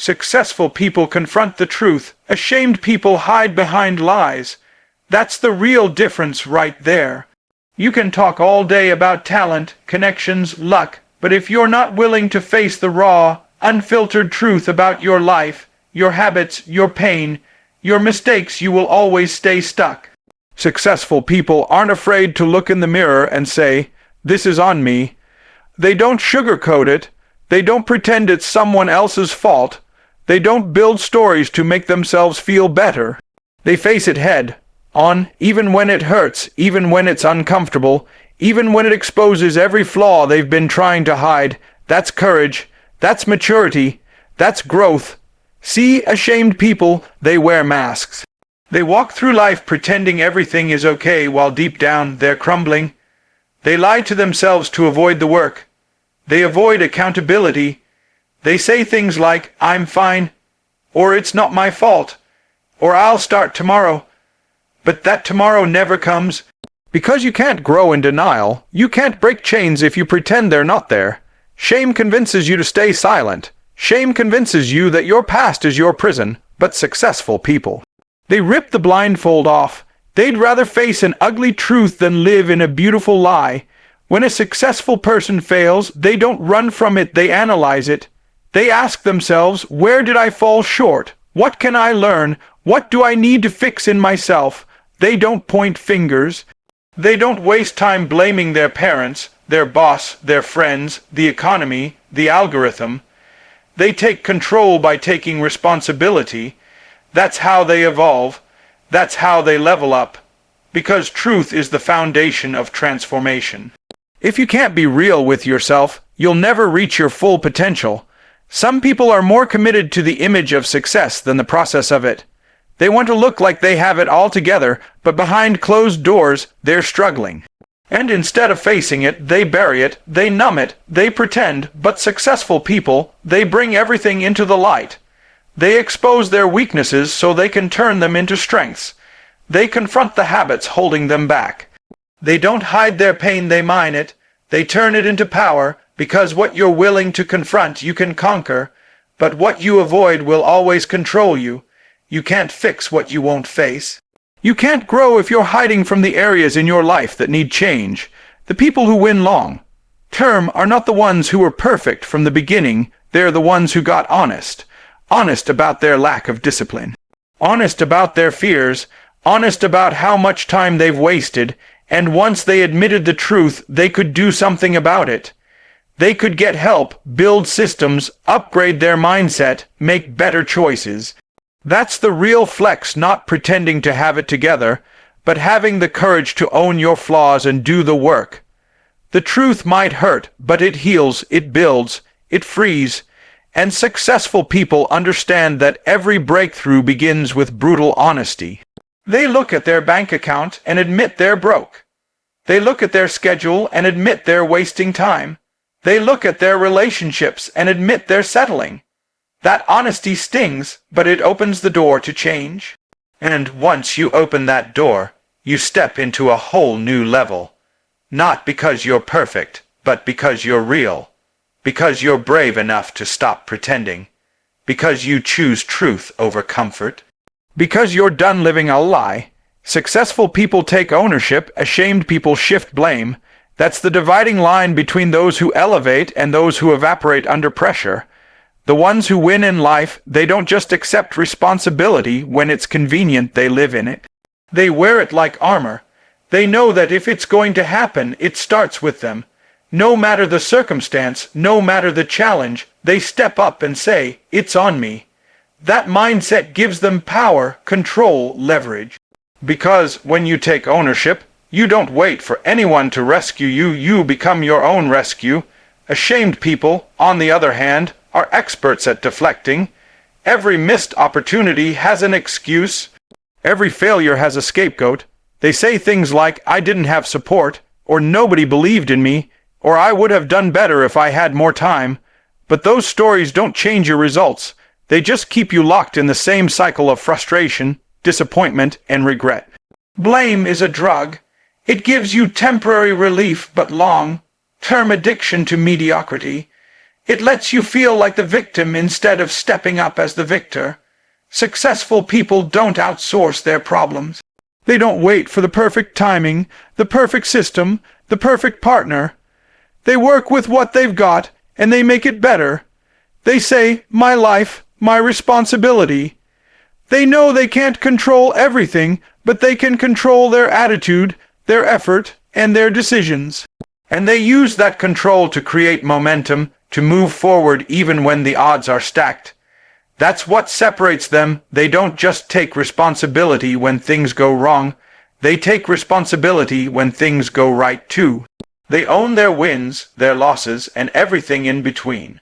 Successful people confront the truth. Ashamed people hide behind lies. That's the real difference right there. You can talk all day about talent, connections, luck, but if you're not willing to face the raw, unfiltered truth about your life, your habits, your pain, your mistakes, you will always stay stuck. Successful people aren't afraid to look in the mirror and say, "This is on me." They don't sugarcoat it. They don't pretend it's someone else's fault. They don't build stories to make themselves feel better. They face it head on, even when it hurts, even when it's uncomfortable, even when it exposes every flaw they've been trying to hide. That's courage. That's maturity. That's growth. See, ashamed people, they wear masks. They walk through life pretending everything is okay while deep down they're crumbling. They lie to themselves to avoid the work. They avoid accountability. They say things like, "I'm fine," or "It's not my fault," or "I'll start tomorrow." But that tomorrow never comes. Because you can't grow in denial, you can't break chains if you pretend they're not there. Shame convinces you to stay silent. Shame convinces you that your past is your prison. But successful people, they rip the blindfold off. They'd rather face an ugly truth than live in a beautiful lie. When a successful person fails, they don't run from it, they analyze it. They ask themselves, where did I fall short? What can I learn? What do I need to fix in myself? They don't point fingers. They don't waste time blaming their parents, their boss, their friends, the economy, the algorithm. They take control by taking responsibility. That's how they evolve. That's how they level up. Because truth is the foundation of transformation. If you can't be real with yourself, you'll never reach your full potential. Some people are more committed to the image of success than the process of it. They want to look like they have it all together, but behind closed doors, they're struggling. And instead of facing it, they bury it, they numb it, they pretend. But successful people, they bring everything into the light. They expose their weaknesses so they can turn them into strengths. They confront the habits holding them back. They don't hide their pain, they mine it. They turn it into power, because what you're willing to confront you can conquer, but what you avoid will always control you. You can't fix what you won't face. You can't grow if you're hiding from the areas in your life that need change. The people who win long-term are not the ones who were perfect from the beginning. They're the ones who got honest. Honest about their lack of discipline. Honest about their fears. Honest about how much time they've wasted. And once they admitted the truth, they could do something about it. They could get help, build systems, upgrade their mindset, make better choices. That's the real flex, not pretending to have it together, but having the courage to own your flaws and do the work. The truth might hurt, but it heals, it builds, it frees. And successful people understand that every breakthrough begins with brutal honesty. They look at their bank account and admit they're broke. They look at their schedule and admit they're wasting time. They look at their relationships and admit they're settling. That honesty stings, but it opens the door to change. And once you open that door, you step into a whole new level. Not because you're perfect, but because you're real. Because you're brave enough to stop pretending. Because you choose truth over comfort. Because you're done living a lie. Successful people take ownership, ashamed people shift blame. That's the dividing line between those who elevate and those who evaporate under pressure. The ones who win in life, they don't just accept responsibility when it's convenient, they live in it. They wear it like armor. They know that if it's going to happen, it starts with them. No matter the circumstance, no matter the challenge, they step up and say, "It's on me." That mindset gives them power, control, leverage. Because when you take ownership, you don't wait for anyone to rescue you, you become your own rescue. Ashamed people, on the other hand, are experts at deflecting. Every missed opportunity has an excuse. Every failure has a scapegoat. They say things like, "I didn't have support," or "nobody believed in me," or "I would have done better if I had more time." But those stories don't change your results. They just keep you locked in the same cycle of frustration, disappointment, and regret. Blame is a drug. It gives you temporary relief but long-term addiction to mediocrity. It lets you feel like the victim instead of stepping up as the victor. Successful people don't outsource their problems. They don't wait for the perfect timing, the perfect system, the perfect partner. They work with what they've got, and they make it better. They say, my life, my responsibility. They know they can't control everything, but they can control their attitude, their effort, and their decisions. And they use that control to create momentum, to move forward even when the odds are stacked. That's what separates them. They don't just take responsibility when things go wrong. They take responsibility when things go right too. They own their wins, their losses, and everything in between.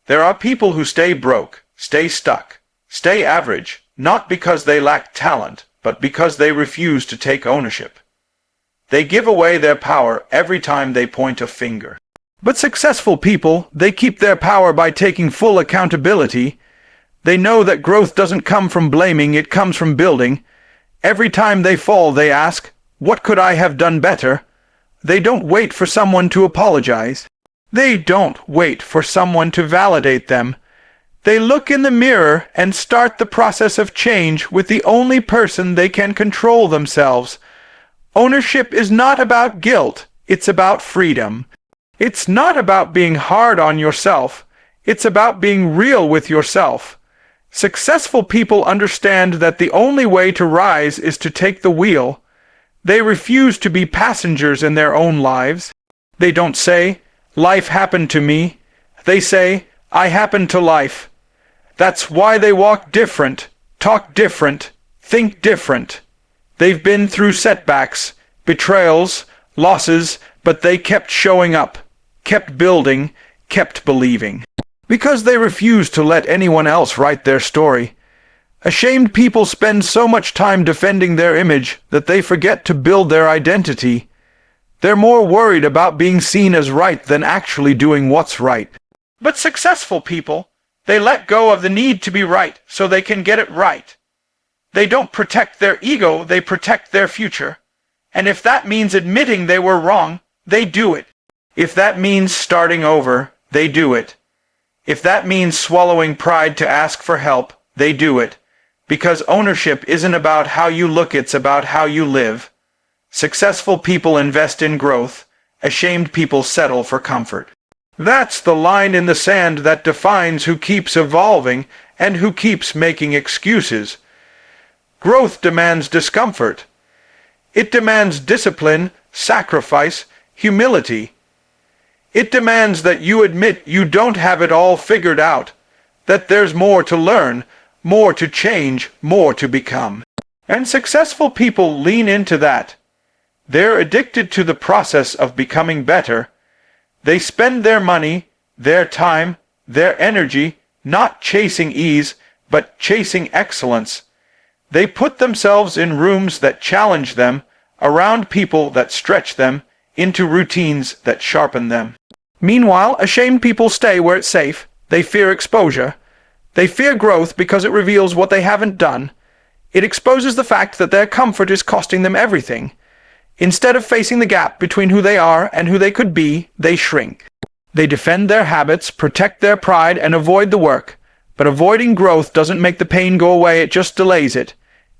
There are people who stay broke, stay stuck, stay average, not because they lack talent, but because they refuse to take ownership. They give away their power every time they point a finger. But successful people, they keep their power by taking full accountability. They know that growth doesn't come from blaming, it comes from building. Every time they fall, they ask, what could I have done better? They don't wait for someone to apologize. They don't wait for someone to validate them. They look in the mirror and start the process of change with the only person they can control themselves. Ownership is not about guilt, it's about freedom. It's not about being hard on yourself, it's about being real with yourself. Successful people understand that the only way to rise is to take the wheel. They refuse to be passengers in their own lives. They don't say, life happened to me. They say, I happened to life. That's why they walk different, talk different, think different. They've been through setbacks, betrayals, losses, but they kept showing up, kept building, kept believing. Because they refuse to let anyone else write their story. Ashamed people spend so much time defending their image that they forget to build their identity. They're more worried about being seen as right than actually doing what's right. But successful people, they let go of the need to be right so they can get it right. They don't protect their ego, they protect their future. And if that means admitting they were wrong, they do it. If that means starting over, they do it. If that means swallowing pride to ask for help, they do it. Because ownership isn't about how you look, it's about how you live. Successful people invest in growth. Ashamed people settle for comfort. That's the line in the sand that defines who keeps evolving and who keeps making excuses. Growth demands discomfort. It demands discipline, sacrifice, humility. It demands that you admit you don't have it all figured out, that there's more to learn, more to change, more to become. And successful people lean into that. They're addicted to the process of becoming better. They spend their money, their time, their energy, not chasing ease, but chasing excellence. They put themselves in rooms that challenge them, around people that stretch them, into routines that sharpen them. Meanwhile, ashamed people stay where it's safe. They fear exposure. They fear growth because it reveals what they haven't done. It exposes the fact that their comfort is costing them everything. Instead of facing the gap between who they are and who they could be, they shrink. They defend their habits, protect their pride, and avoid the work. But avoiding growth doesn't make the pain go away, it just delays it.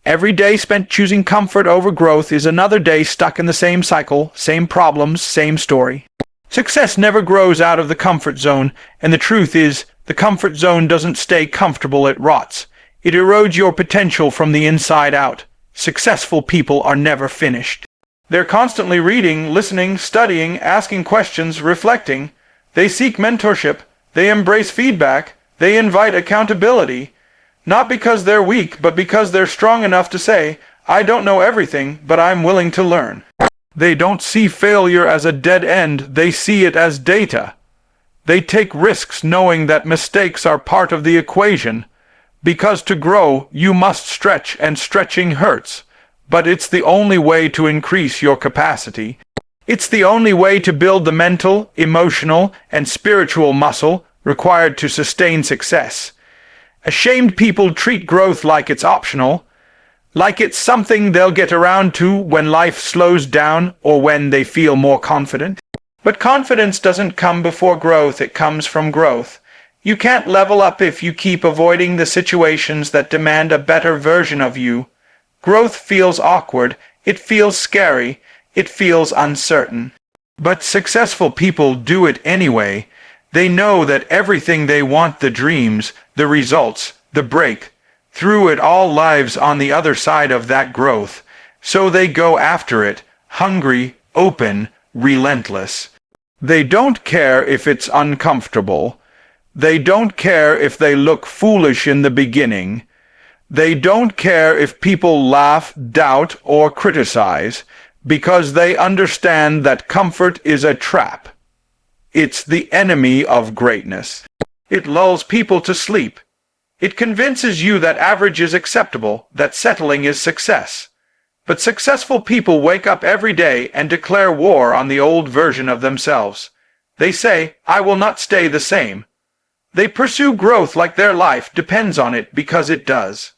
Every day spent choosing comfort over growth is another day stuck in the same cycle, same problems, same story. Success never grows out of the comfort zone, and the truth is, the comfort zone doesn't stay comfortable, it rots. It erodes your potential from the inside out. Successful people are never finished. They're constantly reading, listening, studying, asking questions, reflecting. They seek mentorship. They embrace feedback. They invite accountability. Not because they're weak, but because they're strong enough to say, I don't know everything, but I'm willing to learn. They don't see failure as a dead end, they see it as data. They take risks knowing that mistakes are part of the equation. Because to grow, you must stretch, and stretching hurts. But it's the only way to increase your capacity. It's the only way to build the mental, emotional, and spiritual muscle required to sustain success. Ashamed people treat growth like it's optional, like it's something they'll get around to when life slows down or when they feel more confident. But confidence doesn't come before growth, it comes from growth. You can't level up if you keep avoiding the situations that demand a better version of you. Growth feels awkward, it feels scary, it feels uncertain. But successful people do it anyway. They know that everything they want, the dreams, the results, the break, through it all lives on the other side of that growth. So they go after it, hungry, open, relentless. They don't care if it's uncomfortable. They don't care if they look foolish in the beginning. They don't care if people laugh, doubt, or criticize, because they understand that comfort is a trap. It's the enemy of greatness. It lulls people to sleep. It convinces you that average is acceptable, that settling is success. But successful people wake up every day and declare war on the old version of themselves. They say, I will not stay the same. They pursue growth like their life depends on it, because it does.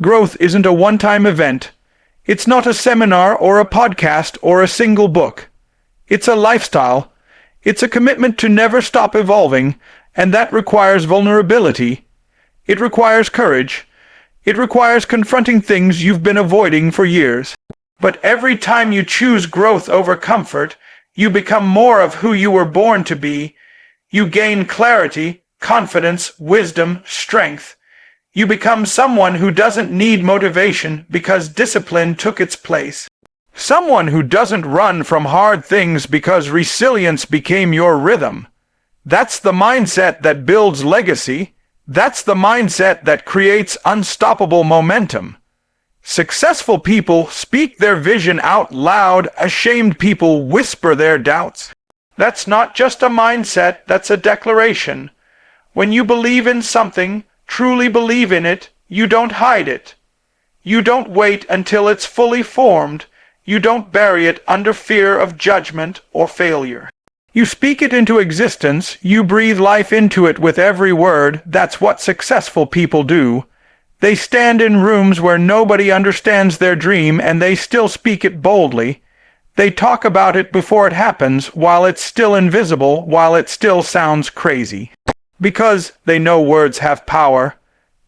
Growth isn't a one-time event. It's not a seminar or a podcast or a single book. It's a lifestyle. It's a commitment to never stop evolving, and that requires vulnerability. It requires courage. It requires confronting things you've been avoiding for years. But every time you choose growth over comfort, you become more of who you were born to be. You gain clarity, confidence, wisdom, strength. You become someone who doesn't need motivation because discipline took its place. Someone who doesn't run from hard things because resilience became your rhythm. That's the mindset that builds legacy. That's the mindset that creates unstoppable momentum. Successful people speak their vision out loud. Ashamed people whisper their doubts. That's not just a mindset, that's a declaration. When you believe in something, truly believe in it, you don't hide it. You don't wait until it's fully formed. You don't bury it under fear of judgment or failure. You speak it into existence, you breathe life into it with every word. That's what successful people do. They stand in rooms where nobody understands their dream and they still speak it boldly. They talk about it before it happens, while it's still invisible, while it still sounds crazy. Because they know words have power.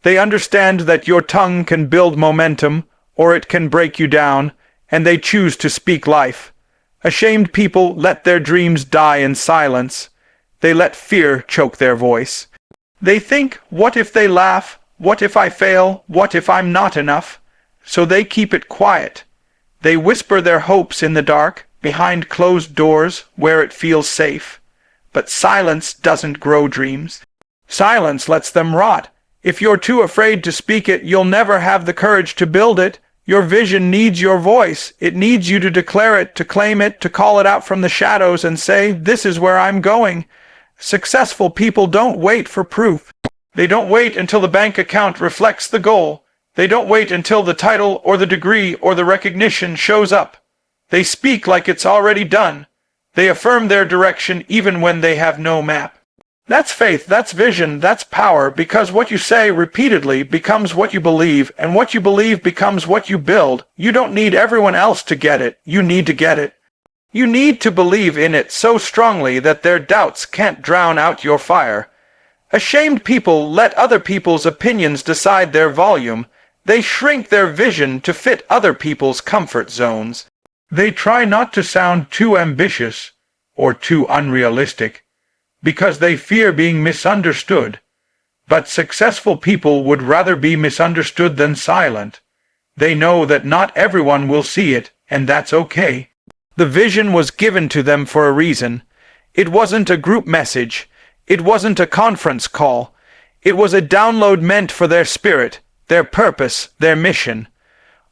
They understand that your tongue can build momentum, or it can break you down, and they choose to speak life. Ashamed people let their dreams die in silence. They let fear choke their voice. They think, what if they laugh? What if I fail? What if I'm not enough? So they keep it quiet. They whisper their hopes in the dark, behind closed doors, where it feels safe. But silence doesn't grow dreams. Silence lets them rot. If you're too afraid to speak it, you'll never have the courage to build it. Your vision needs your voice. It needs you to declare it, to claim it, to call it out from the shadows and say, this is where I'm going. Successful people don't wait for proof. They don't wait until the bank account reflects the goal. They don't wait until the title or the degree or the recognition shows up. They speak like it's already done. They affirm their direction even when they have no map. That's faith, that's vision, that's power, because what you say repeatedly becomes what you believe, and what you believe becomes what you build. You don't need everyone else to get it. You need to get it. You need to believe in it so strongly that their doubts can't drown out your fire. Ashamed people let other people's opinions decide their volume. They shrink their vision to fit other people's comfort zones. They try not to sound too ambitious or too unrealistic, because they fear being misunderstood. But successful people would rather be misunderstood than silent. They know that not everyone will see it, and that's okay. The vision was given to them for a reason. It wasn't a group message. It wasn't a conference call. It was a download meant for their spirit, their purpose, their mission.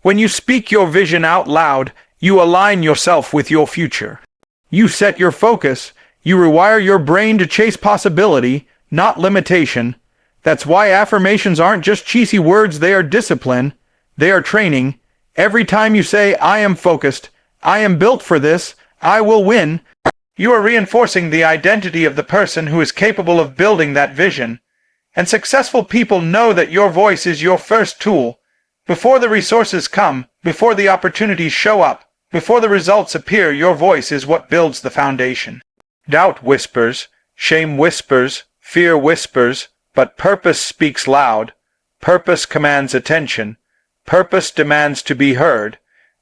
When you speak your vision out loud, you align yourself with your future. You set your focus. You rewire your brain to chase possibility, not limitation. That's why affirmations aren't just cheesy words, they are discipline. They are training. Every time you say, I am focused, I am built for this, I will win, you are reinforcing the identity of the person who is capable of building that vision. And successful people know that your voice is your first tool. Before the resources come, before the opportunities show up, before the results appear, your voice is what builds the foundation. Doubt whispers, shame whispers, fear whispers, but purpose speaks loud. Purpose commands attention. Purpose demands to be heard.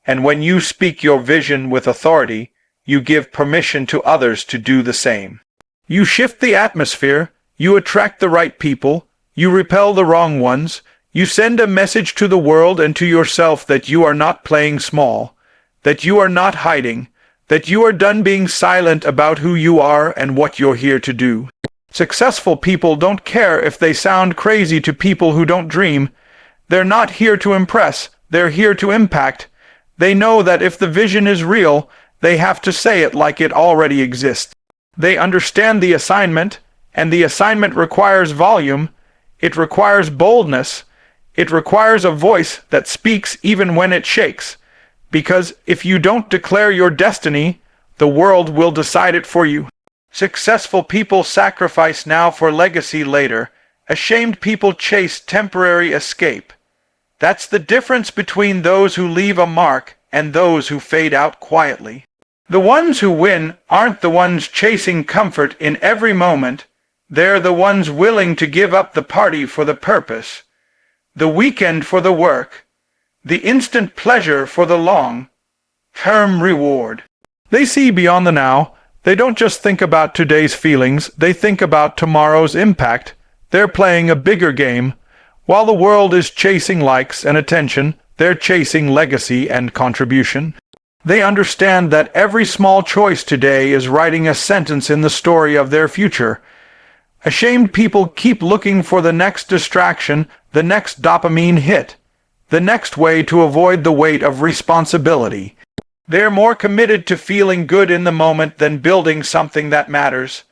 And when you speak your vision with authority, you give permission to others to do the same. You shift the atmosphere, you attract the right people, you repel the wrong ones, you send a message to the world and to yourself that you are not playing small, that you are not hiding, that you are done being silent about who you are and what you're here to do. Successful people don't care if they sound crazy to people who don't dream. They're not here to impress, they're here to impact. They know that if the vision is real, they have to say it like it already exists. They understand the assignment, and the assignment requires volume. It requires boldness. It requires a voice that speaks even when it shakes. Because if you don't declare your destiny, the world will decide it for you. Successful people sacrifice now for legacy later. Ashamed people chase temporary escape. That's the difference between those who leave a mark and those who fade out quietly. The ones who win aren't the ones chasing comfort in every moment. They're the ones willing to give up the party for the purpose, the weekend for the work, the instant pleasure for the long-term reward. They see beyond the now. They don't just think about today's feelings, they think about tomorrow's impact. They're playing a bigger game. While the world is chasing likes and attention, they're chasing legacy and contribution. They understand that every small choice today is writing a sentence in the story of their future. Ashamed people keep looking for the next distraction, the next dopamine hit, the next way to avoid the weight of responsibility. They're more committed to feeling good in the moment than building something that matters.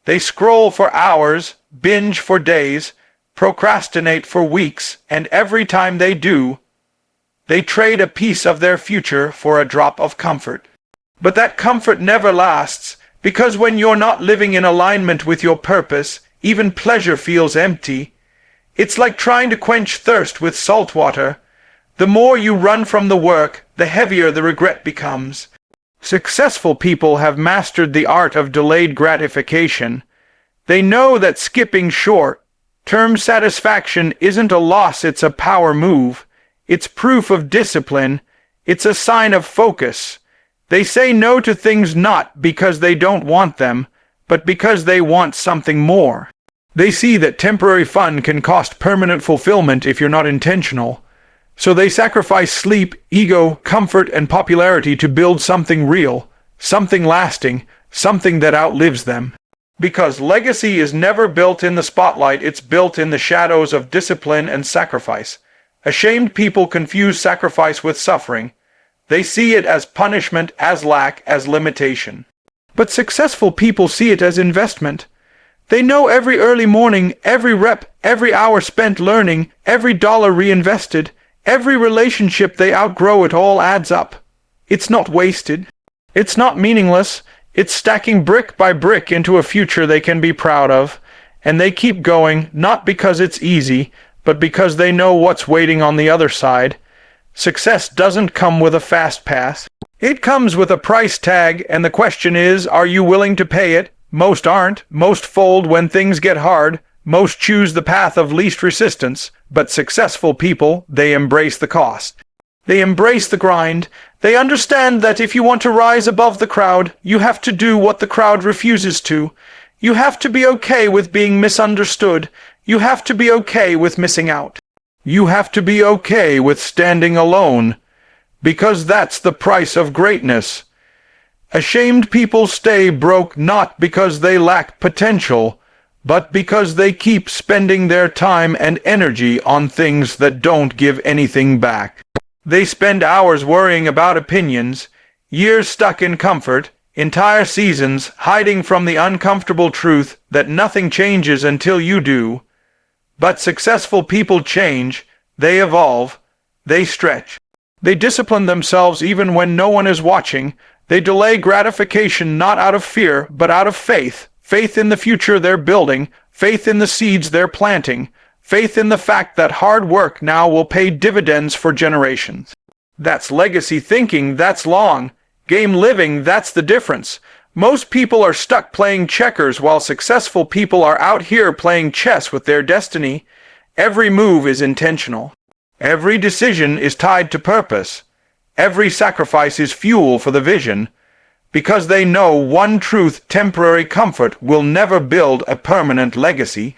They scroll for hours, binge for days, procrastinate for weeks, and every time they do, they trade a piece of their future for a drop of comfort. But that comfort never lasts, because when you're not living in alignment with your purpose, even pleasure feels empty. It's like trying to quench thirst with salt water. The more you run from the work, the heavier the regret becomes. Successful people have mastered the art of delayed gratification. They know that skipping short-term satisfaction isn't a loss, it's a power move. It's proof of discipline. It's a sign of focus. They say no to things not because they don't want them, but because they want something more. They see that temporary fun can cost permanent fulfillment if you're not intentional. So they sacrifice sleep, ego, comfort, and popularity to build something real, something lasting, something that outlives them. Because legacy is never built in the spotlight, it's built in the shadows of discipline and sacrifice. Ashamed people confuse sacrifice with suffering. They see it as punishment, as lack, as limitation. But successful people see it as investment. They know every early morning, every rep, every hour spent learning, every dollar reinvested, every relationship they outgrow, it all adds up. It's not wasted. It's not meaningless. It's stacking brick by brick into a future they can be proud of. And they keep going, not because it's easy, but because they know what's waiting on the other side. Success doesn't come with a fast pass. It comes with a price tag, and the question is, are you willing to pay it? Most aren't. Most fold when things get hard. Most choose the path of least resistance. But successful people, they embrace the cost. They embrace the grind. They understand that if you want to rise above the crowd, you have to do what the crowd refuses to. You have to be okay with being misunderstood. You have to be okay with missing out. You have to be okay with standing alone, because that's the price of greatness. Ashamed people stay broke not because they lack potential, but because they keep spending their time and energy on things that don't give anything back. They spend hours worrying about opinions, years stuck in comfort, entire seasons hiding from the uncomfortable truth that nothing changes until you do. But successful people change, they evolve, they stretch. They discipline themselves even when no one is watching. They delay gratification not out of fear, but out of faith. Faith in the future they're building, faith in the seeds they're planting, faith in the fact that hard work now will pay dividends for generations. That's legacy thinking, that's long. Game living, that's the difference. Most people are stuck playing checkers while successful people are out here playing chess with their destiny. Every move is intentional. Every decision is tied to purpose. Every sacrifice is fuel for the vision. Because they know one truth: temporary comfort will never build a permanent legacy.